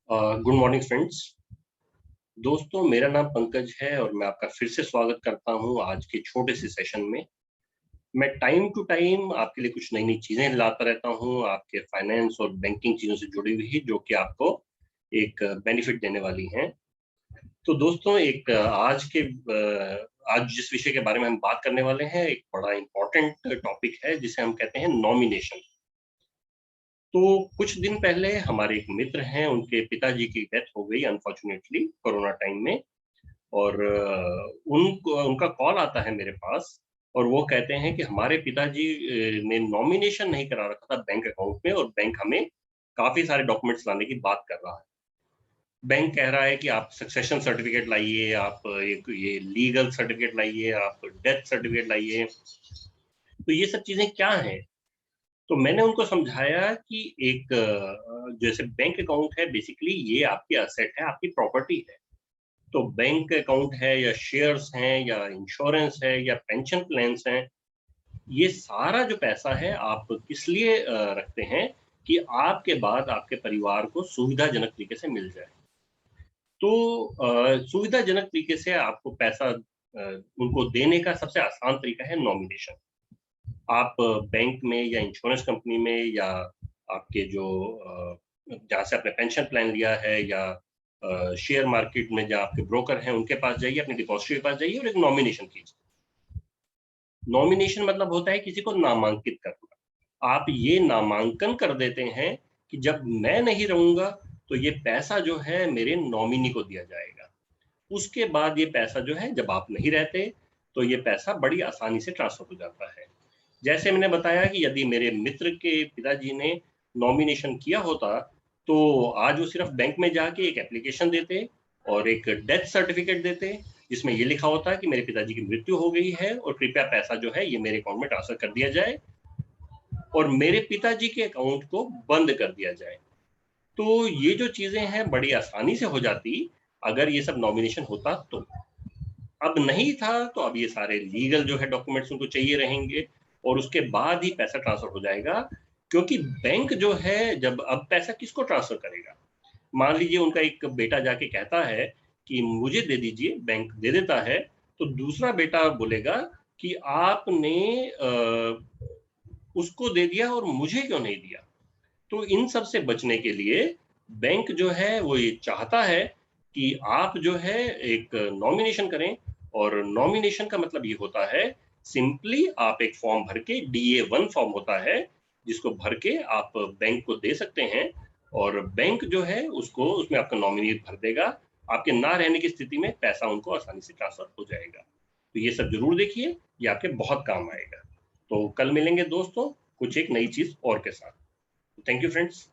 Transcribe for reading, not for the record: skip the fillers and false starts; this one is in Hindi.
Good morning friends. दोस्तों, मेरा नाम पंकज है और मैं आपका फिर से स्वागत करता हूं आज के छोटे से सेशन में। मैं टाइम टू टाइम आपके लिए कुछ नई नई चीजें लाता रहता हूं, आपके फाइनेंस और बैंकिंग चीजों से जुड़ी हुई, जो कि आपको एक बेनिफिट देने वाली हैं। तो दोस्तों, आज जिस विषय के बारे में हम बात करने वाले हैं, एक बड़ा इंपॉर्टेंट टॉपिक है जिसे हम कहते हैं नॉमिनेशन। तो कुछ दिन पहले हमारे एक मित्र हैं, उनके पिताजी की डेथ हो गई अनफॉर्चुनेटली कोरोना टाइम में। और उनको उनका कॉल आता है मेरे पास और वो कहते हैं कि हमारे पिताजी ने नॉमिनेशन नहीं करा रखा था बैंक अकाउंट में, और बैंक हमें काफ़ी सारे डॉक्यूमेंट्स लाने की बात कर रहा है। बैंक कह रहा है कि आप सक्सेशन सर्टिफिकेट लाइए, आप एक ये लीगल सर्टिफिकेट लाइए, आप डेथ सर्टिफिकेट लाइए। तो ये सब चीज़ें क्या हैं? तो मैंने उनको समझाया कि एक जैसे बैंक अकाउंट है, बेसिकली ये आपकी असेट है, आपकी प्रॉपर्टी है। तो बैंक अकाउंट है या शेयर्स हैं या इंश्योरेंस है या पेंशन प्लान्स हैं, ये सारा जो पैसा है आप किस लिए रखते हैं कि आपके बाद आपके परिवार को सुविधाजनक तरीके से मिल जाए। तो सुविधाजनक तरीके से आपको पैसा उनको देने का सबसे आसान तरीका है नॉमिनेशन। आप बैंक में या इंश्योरेंस कंपनी में या आपके जो जहाँ से आपने पेंशन प्लान लिया है या शेयर मार्केट में जहाँ आपके ब्रोकर हैं, उनके पास जाइए, अपने डिपॉजिटरी के पास जाइए और एक नॉमिनेशन कीजिए। नॉमिनेशन मतलब होता है किसी को नामांकित करना। आप ये नामांकन कर देते हैं कि जब मैं नहीं रहूंगा तो ये पैसा जो है मेरे नॉमिनी को दिया जाएगा। उसके बाद ये पैसा जो है, जब आप नहीं रहते तो ये पैसा बड़ी आसानी से ट्रांसफर हो जाता है। जैसे मैंने बताया कि यदि मेरे मित्र के पिताजी ने नॉमिनेशन किया होता, तो आज वो सिर्फ बैंक में जाके एक एप्लीकेशन देते और एक डेथ सर्टिफिकेट देते, जिसमें ये लिखा होता है कि मेरे पिताजी की मृत्यु हो गई है और कृपया पैसा जो है ये मेरे अकाउंट में ट्रांसफर कर दिया जाए और मेरे पिताजी के अकाउंट को बंद कर दिया जाए। तो ये जो चीजें हैं बड़ी आसानी से हो जाती अगर ये सब नॉमिनेशन होता तो। अब नहीं था तो अब ये सारे लीगल जो है डॉक्यूमेंट्स उनको चाहिए रहेंगे और उसके बाद ही पैसा ट्रांसफर हो जाएगा। क्योंकि बैंक जो है, जब अब पैसा किसको ट्रांसफर करेगा? मान लीजिए उनका एक बेटा जाके कहता है कि मुझे दे दीजिए, बैंक दे देता है, तो दूसरा बेटा बोलेगा कि आपने उसको दे दिया और मुझे क्यों नहीं दिया। तो इन सब से बचने के लिए बैंक जो है वो ये चाहता है कि आप जो है एक नॉमिनेशन करें। और नॉमिनेशन का मतलब ये होता है, सिंपली आप एक फॉर्म भर के, DA-1 फॉर्म होता है, जिसको भर के आप बैंक को दे सकते हैं और बैंक जो है उसको उसमें आपका नॉमिनी भर देगा। आपके ना रहने की स्थिति में पैसा उनको आसानी से ट्रांसफर हो जाएगा। तो ये सब जरूर देखिए, ये आपके बहुत काम आएगा। तो कल मिलेंगे दोस्तों कुछ एक नई चीज और के साथ। Thank you friends.